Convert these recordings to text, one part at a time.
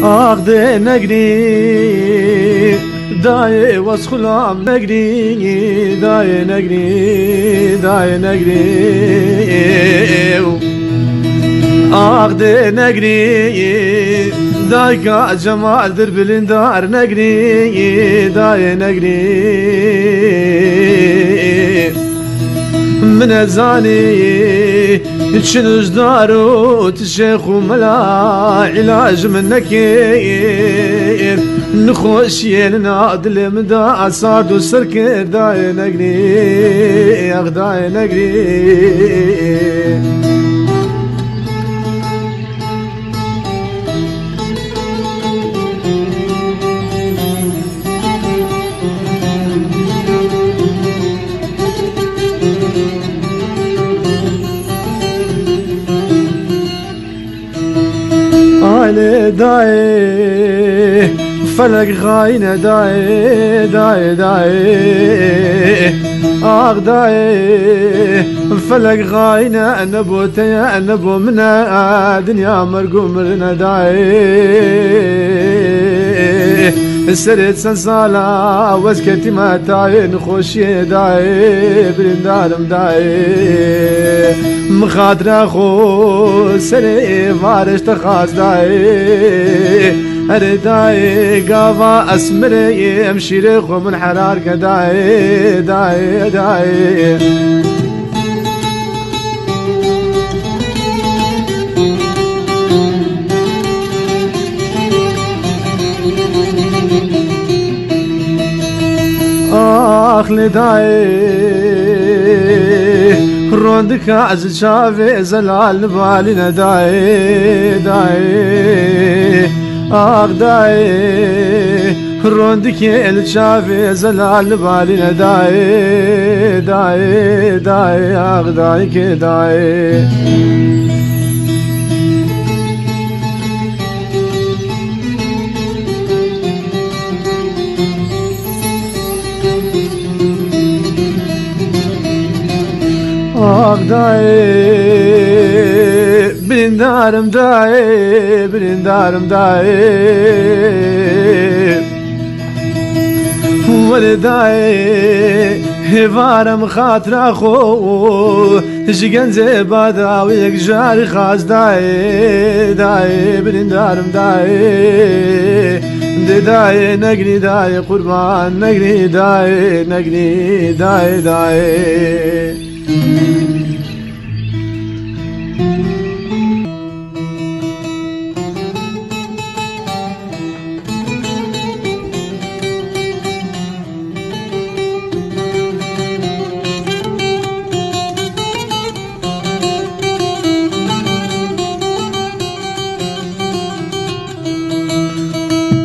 آغده نگری دای واسخلام نگری دای نگری دای نگری آغده نگری دای کا جمال در بلندار نگری دای نگری من زاني تشنج دارو تشيخ وملا علاج منك نخوش يلنا دل مدى عصاد وسركر داي نقري داي نقري علي داي فلق غاينة داي داي داي آغ داي فلق غاينة نبو تيا نبو منا دنيا مرقو مرنا داي سرت سنسالا وزكتي ما تاي نخوشي داي برندارم داي مخاطر خو سري فارش تخاز داي هر داي قافا اسمري امشي خو من حرارك داي داي داي آخ لداي روندك عز شافي زلال بالنا داي داي آخ داي روندك الشافي زلال بالنا داي داي داي آخ داي كداي آخ داي برندارم داي برندارم داي ولداي هوارم خاطر خو جيجن زبادا ويك جاري خاص داي داي برندارم داي داي نقري داي قربان نقري داي نقري داي داي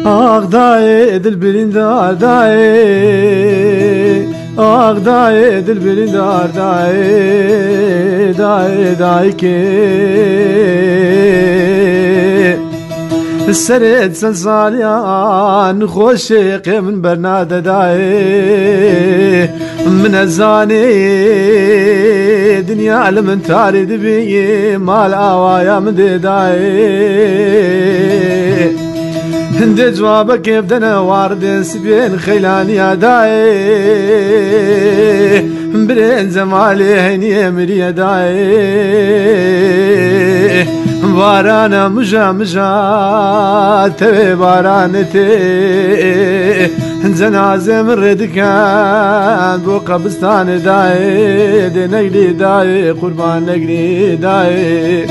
آغ داي دل برندار داي آغ داي دل برندار داي داي داي كي السرد سنساليان خوشيق من برنادة داي من الزاني دنيا لمن تارد بي مال آوايا من داي هند جوابك يبدنا وارد سبين خيلاني يا داي برين زمالي هني مريا داي بارانا مجا مجا تبي بارانتي زنازة من ردكان بو قبستان داي دي نقلي داي قربان نقلي داي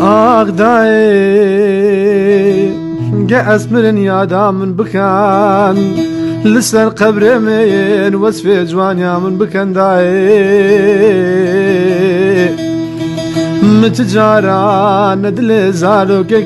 آغ داي قاس من يادا من بكان لسه القبر من وصف جوانيا من بكان داي متجارة ندل زالو كي